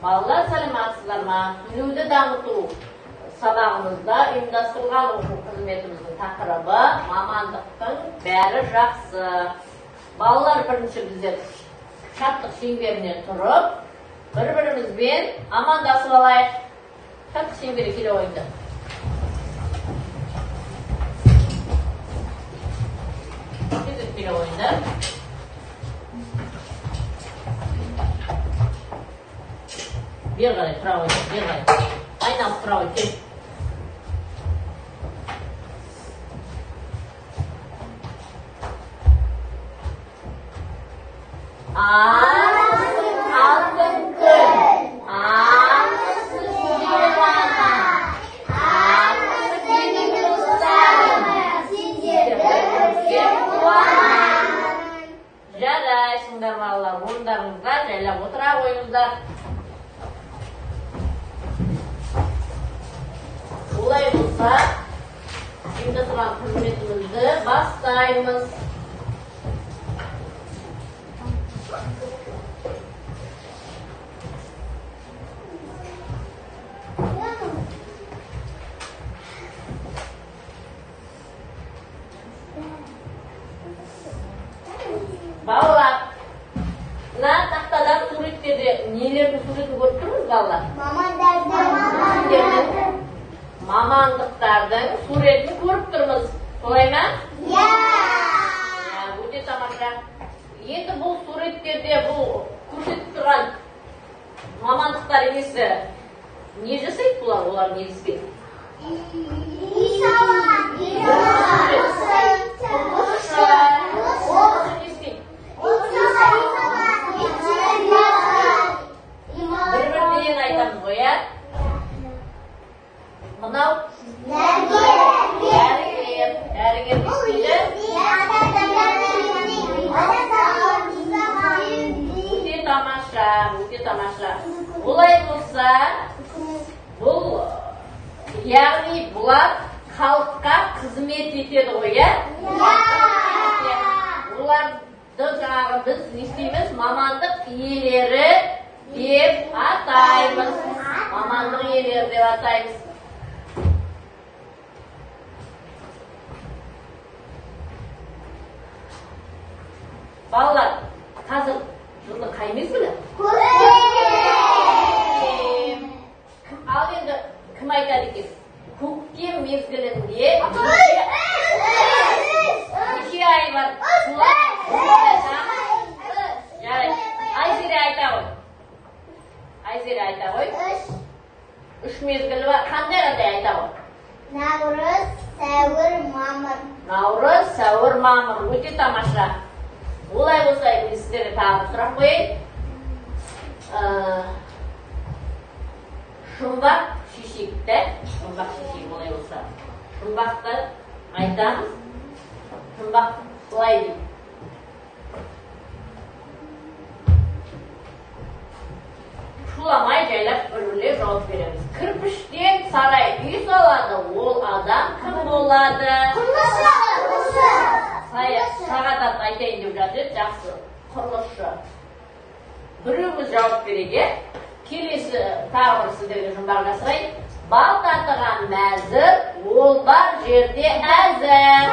Балалар, саламатсыздар ма? Білуді дамыту сабағымызда ұйымдастырылған оқу қызметіміздің тақырыбы мамандықтың бәрі жақсы. Балалар бірінші біздер шаттық шеңберіне тұрып, бір-бірімізбен амандасып алайық. Шаттық шеңбері келе ойынды. Келе ойынды. Бер қарай, тұра ойды, бер қарай. Айналып тұра ойды, кел. Алтын күн, аңыз жиғана, аңыз менің достарым, сендер бірге қуана. Жарайсыңдар балалар, орындарыңызға жайлап отыра қойыңыздар. Олай болса, ұйымдастырған қызметімізді бастаймыз. Балалар, мына тақтадағы суреттерде нелердің суретін көріп тұрмыз, балалар? Мамандықтардың суретін көріп тұрмыз. Солай ма? Өте тамаша. Енді бұл суреттерде бұл көрсетіп тұрған мамандықтар емесі не жасайды бұлар? Олар не істейді? Бір-бірден айтамыз ғой, ә? Мынау дәрігер істейді. Өте тамаша, өте тамаша. Олай болса, бұл яғни бұлар халыққа қызмет етеді ғой, ә? Оларды жаңағы біз не істейміз? Мамандық иелері деп атаймыз. Мамандық иелері деп атаймыз. Балалар, қазір жылдың қай мезгілі? Көктем. Ал енді кім айтады екен? Көктем мезгілінде неше ай бар? Жарайды. Айзере айта ғой. Айзере айта ғой. Үш мезгілі бар. Қандай айта ғой? Наурыз, сәуір, мамыр. Наурыз, сәуір, мамыр. Өте тамаша. Олай болса, мен сіздерге тағы сұрақ қойайын. Жұмбақ шешекті, жұмбақ шешек олай болса. Жұмбақты айтамыз. Жұмбақ былай дейді. Шуламай жайлап бір-бірлеп жауап береміз. Кірпіштен сарай үй салады, ол адам кім болады? Сағат айтайын деп жатыр, жақсы, құрылысшы. Біреуіміз жауап береге, келесі тағы бір сіздерге жұмбақ жасырайын. Бал татыған мәзір, ол бар жерде әзір.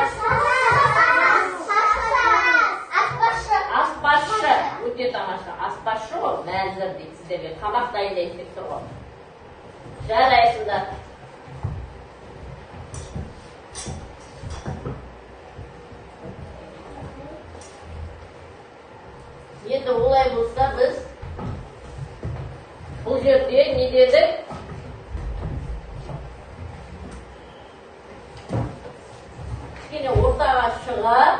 Аспазшы. Өте тамаша. Аспазшы ғой, мәзір дейді сіздерге. Тамақ дайындайды деп тұр ғой. Жарайсыңдар. Енді олай болса біз бұл жерде не дедік? Кішкене ортаға шығып,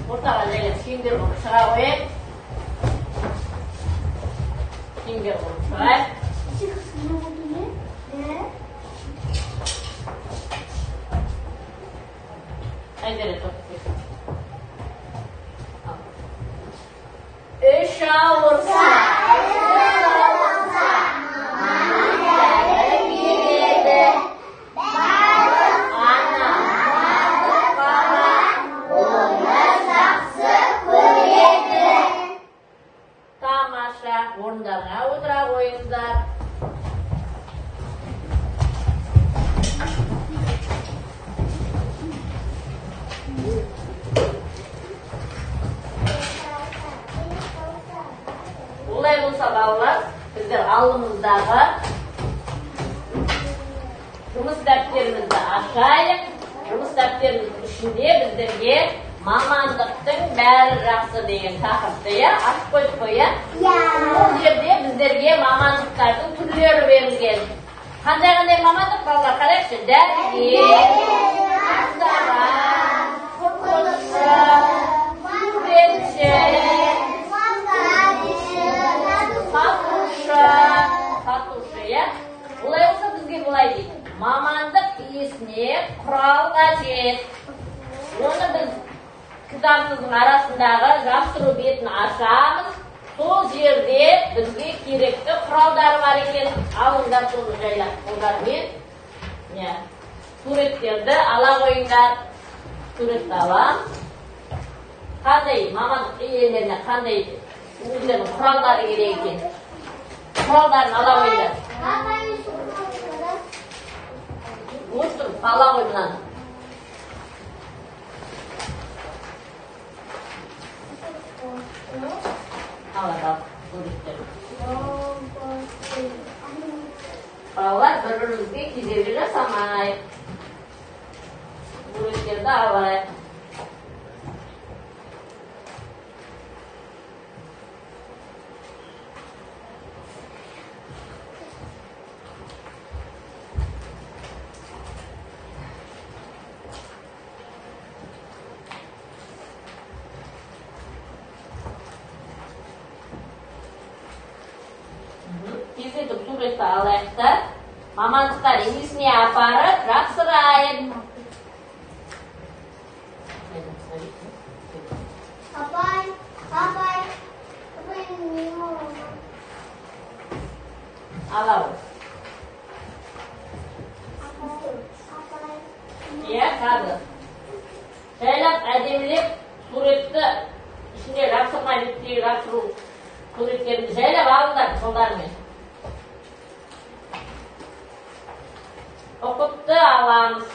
ортаға жайлап шеңбер болып шыға қояйық. Шеңбер болып шығайық. Айзере тоқтап. Үш ауырса, болса балалар, біздер алдымыздағы жұмыс дәптерімізді ашайық. Жұмыс дәптеріміздің ішінде біздерге мамандықтың бәрі жақсы деген тақырыпты ашып қойдық қой, бұл жерде біздерге мамандықтардың түрлері берілген. Қандай мамандық балалар, қарайықшы. Дәрігер, аспазшы, құрылысшы, суретші, сатушы. Олай болса бізге былай дейді. Мамандық иесіне құрал қажет. Оны біз кітабымыздың арасындағы жапсыру бетін ашамыз. Сол жерде бізге керекті құралдар бар екен. Алыңдар соны жайлап қолдармен. Суреттерді ала қойыңдар. Суретті алам. Қандай мамандық иелеріне қандай өздерінің құралдары керек екен. Құралдарын ала қойыңдар. Остыр, ала қой мұнан. Ала суреттер. Балалар бір-бірімізге кедергі жасамайық. Суреттерді алайық. Кезетіп суретті алайықта, мамандықтар иесіне апарып жақсырайық. Алау. Қазір. Жайлап әдемілеп суретті ішінде жапсырмай бүттегі жапсыру суреттерді жайлап алыңдар қолдарымен. Оқытты аламыз.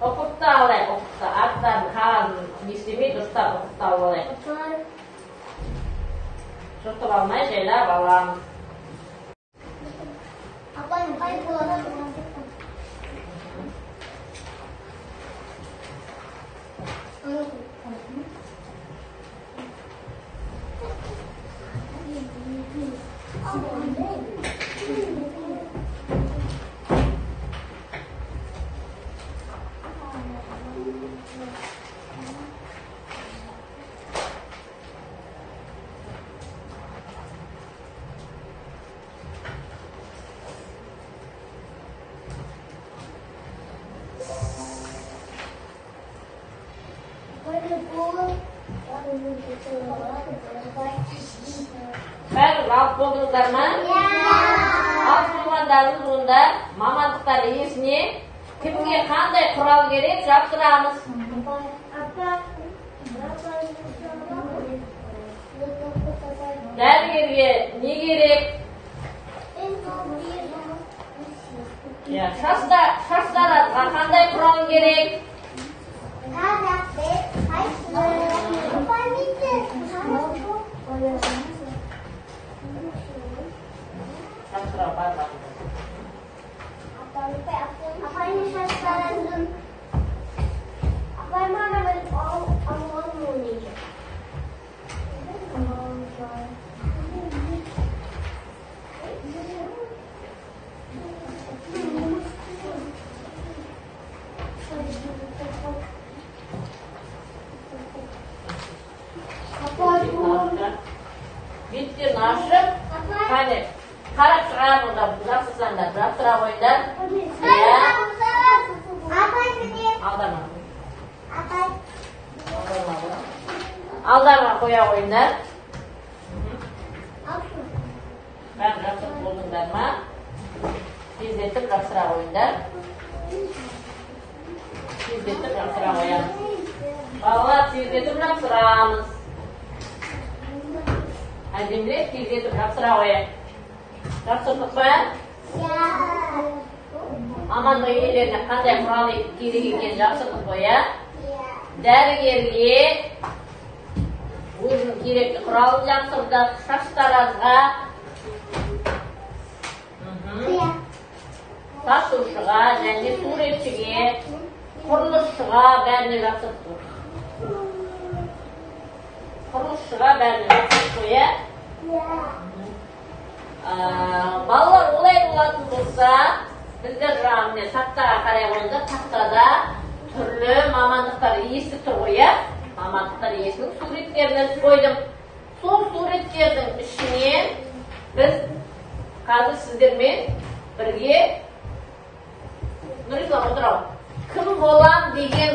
Оқытты алайық, оқытты. Аттарын қағазын естемей дұрыстап оқытты алайық. Жұртып алмай жайлап аламыз. Апайым қай болады? Бәрі алып болдыңыздар ма? Алып болғандарыңыз онда мамандықтар иесіне кімге қандай құрал керек жапсырамыз. Дәрігерге не керек? Шаштаратқа қандай құрал керек? жақсырақ ойындар. Алдарға. Алдарға қоя ойындар. Бәрі жақсы болдыңдар ма? Тездетіп жақсырақ ойындар. Тездетіп жақсырақ ойындар. Балалар, тездетіп жақсырамыз. Әдемірек тездетіп жақсырақ ойын. Жақсырдық па? Мамандық иелеріне қандай құрал керек екен жақсырдық қоя. Дәрігерге өзінің керекті құралын жақсырдық. Шаштаразға, тасушыға және суретшіге, құрылысшыға бәріне жақсырдық. Құрылысшыға бәріне жақсырдық қоя. Балалар олай болатын болса, біздер жағында тақтаға қарай қойды, тақтада түрлі мамандықтар есі тұр қоя. Мамандықтар есінің суреттерін қойдым. Сол суреттердің ішінен біз қазір сіздермен бірге Нұрислам отырау. Кім болам деген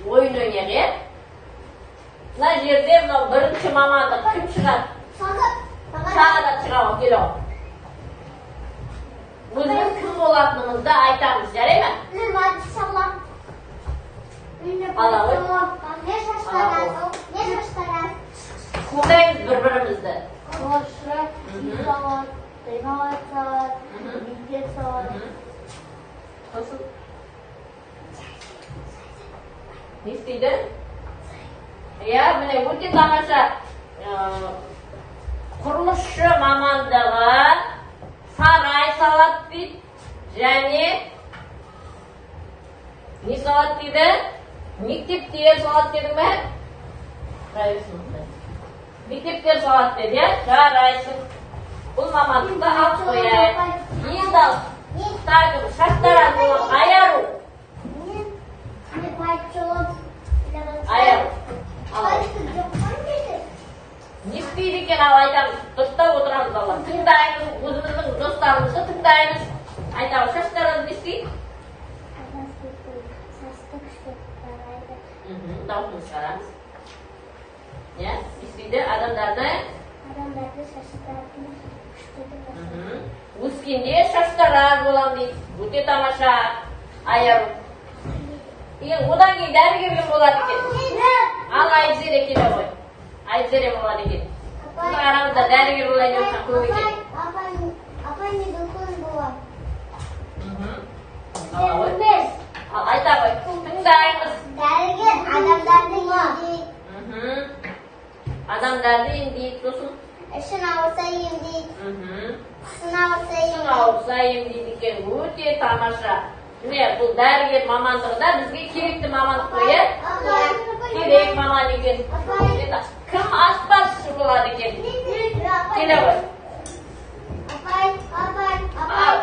ойын ойнайық. Мына жерде мынау бірінші мамандық кім шығады? Сағадат шығауы келу. Өзіміз кім болатынымызды айтамыз, жарай ма? Құлдаймыз бір-бірімізді. Қошы, сауат, демалат сауат, мектеп сауат. Қосын? Не істейді? Міне өте тамаша құрылысшы мамандығы сарай салат дейді, және не салат дейді? Мектептер салат деді ме? Мектептер салат деді, жарайсың. Бұл мамандықты алып қояйық. Енді тағы шаштараз болып айару. Айару. Не істейді екен ал айтамыз, дұрыстап отырамыз балалар. Тыңдаймыз, өзіміздің достарымызды тыңдаймыз. Айтамыз, шаштараз не істейді? Дауысын шығарамыз. Не істейді? Адамдарды шаштарын өскенде шаштараз болам дейді. Өте тамаша айару. Одан кейін дәрігерге болады екен. Ал Айзере келе ғой. Айзере болады екен. Біздің арамызда дәрігер болайын деп көп екен. Апай не докон болам. Ал айта ғой. Тыңдаймыз. Дәрігер адамдарды емдейді. Адамдарды емдейді, сосын Ішін ауырса емдейді. Құсын ауырса емдейді екен. Өте тамаша. Міне, бұл дәрігер мамандығында бізге керекті мамандық қоя. Керек маман екен. Кім аспазшы болады екен? Келе ғой.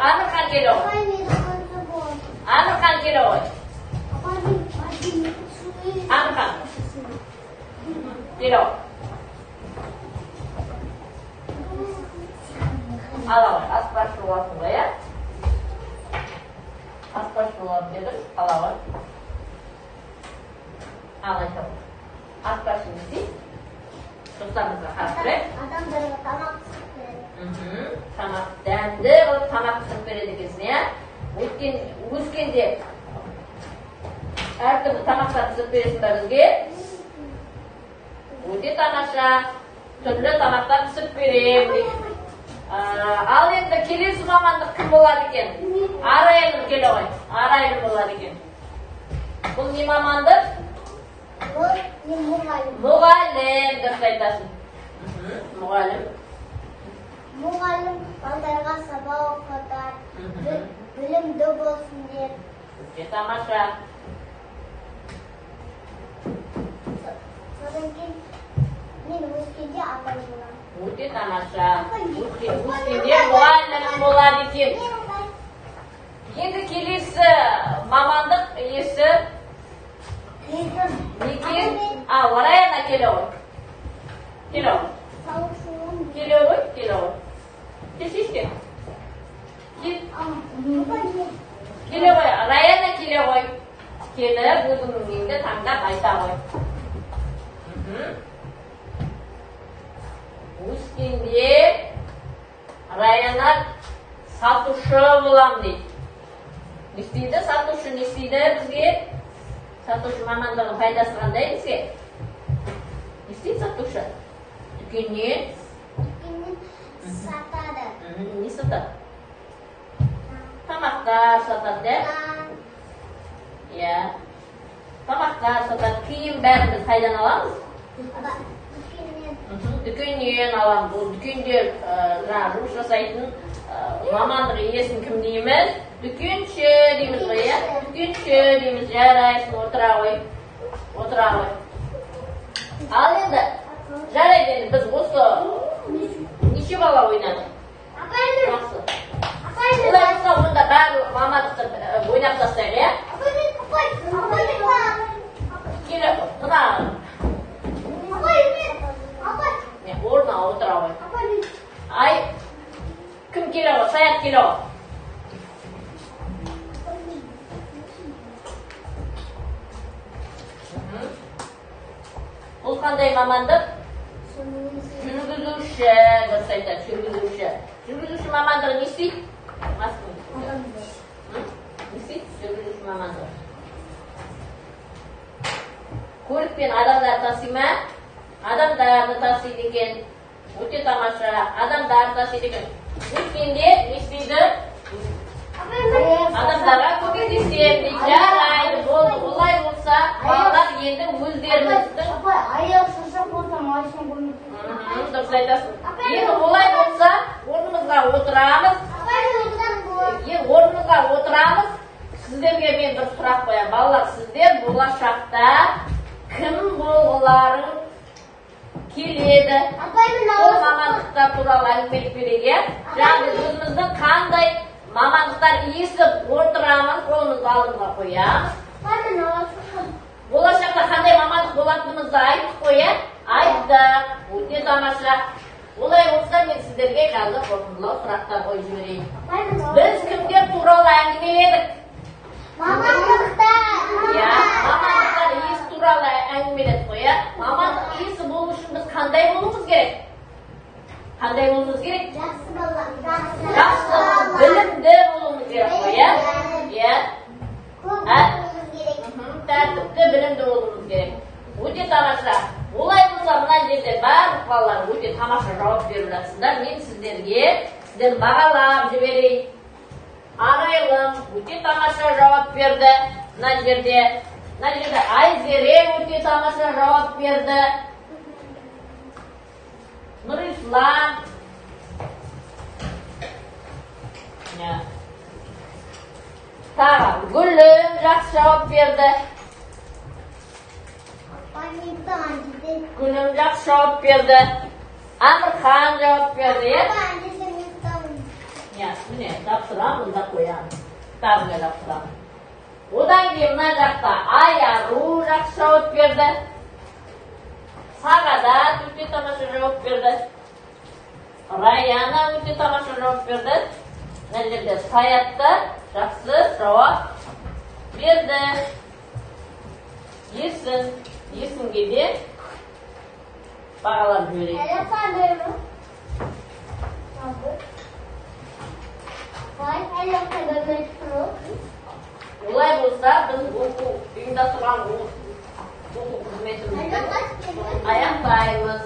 Амырхан келе ғой. Амырхан келе ғой. Амырхан. Келе ғой. Ала ғой, аспазшы боласың ғой, я? Аспазшы болады дедім, ала ғой. Ал айтам. Аспазшы не дейді? Достарымызға қарап тұрайық. Адамдарға тамақ пісіріп береді. Тамақ дәмді қылып тамақ пісіріп береді екенсің, я? Өскенде әртүрлі тамақтар пісіріп бересің ба бізге? Өте тамаша. Түрлі тамақтар пісіріп беремін. Ал енді келесі мамандық кім болады екен? Арайлым келе ғой. Арайлым болады екен. Бұл не мамандық? Бұл не мұғалім. Мұғалім деп айтасың. Мұғалім. Мұғалім балдарға сабақ оқытар, білімді болсын деп. Өте тамаша. Содан кейін мен өскенде апай боламын. Өте тамаша. Өскенде мұғалім болады екен. Енді келесі мамандық иесі некен? Араяна келе ғой. Келе ғой. Келе ғой, келе ғой. Кешешке. Еңді таңдап айта қой. Өскенде Раяна сатушы болам дейді. Не істейді? Сатушы не істейді бізге? Сатушы мамандығының пайдасы қандай бізге? Не істейді сатушы? Дүкеннен сатады. Не сатады? Тамақтар сатады, иә? Тамақтар сатады, киім бәрін біз қайдан аламыз? Дүкеннен аламыз. Бұл дүкенде жұмыс жасайтын мамандық иесін кім дейміз? Дүкенші дейміз ғой, иә? Дүкенші дейміз, жарайсың, отыра ғой. Ал енді, жарайды енді біз осы неше бала ойнадық? Жақсы. Олай болса, онда барлық мамандықты ойнап тастайық, иә? Келе, мына орнына отыра ғой. Ай, кім келе ғой? Саят келе ғой. Бұл қандай мамандық? Жүргізуші, дұрыс айтады, жүргізуші. Жүргізуші мамандығы не істейді? Не істейді? Жүргізуші мамандығы. Көлікпен адамдар тасый ма? Адамдарды тасиды екен. Өте тамаша. Адамдар тасиды екен. Өткенде не істейді? Адамдарға көмектесем дейді. Жарайды, болды. Олай болса, балалар енді өздеріміздің аяқ шошақ болса, машина көмектеседі. дұрыс айтасың. Енді олай болса, орнымызға отырамыз. Орнымызға отырамыз. Сіздерге мен бір сұрақ қоямын. Балалар, сіздер болашақта кім болғыларың келеді? Ол мамандықтар туралы әңгімелеп берейік. Жаңағы өзіміздің қандай мамандықтар иесі отырамыз, қолымызды алдымызға қоямыз. Болашақта қандай мамандық болатынымызды айттық қой, иә? Айттық. Өте тамаша. Олай болса, мен сіздерге қазір қорытындылау сұрақтар қойып жіберейін. Біз кімдер туралы әңгімеледік? Мамандықтар. Иә, мамандықтар иесі туралы әңгімеледік қой, иә? Мамандық иесі болу үшін біз қандай болуымыз керек? Қандай болуымыз керек? Жақсы болам. Жақсы, білімді болуымыз керек қой, иә? Иә. Тәртіпті, білімді болуымыз керек. Өте тамаша. Олай болса, мына жерде барлық балалар өте тамаша жауап беріп жатсыздар. Мен сіздерді бағалап жіберейін. Арайлым өте тамаша жауап берді. Мына жерде Айзере өте тамаша жауап берді. Нұрислам. Тағы Гүлім жақсы жауап берді. Гүлім жақсы жауап берді. Амырхан жауап берді, е? Міне, тапсырамын да қоямын. Кітабына тапсырамын. Одан кейін мына жақта Айару жақсы жауап берді. Сағадат өте тамаша жауап берді. Раяна өте тамаша жауап берді. Мына жерде Саятта жақсы жауап берді. Есімге де бағалап жіберейік. Олай болса, біз оқу ұйымдастырған оқу қызметімізді аяқтаймыз.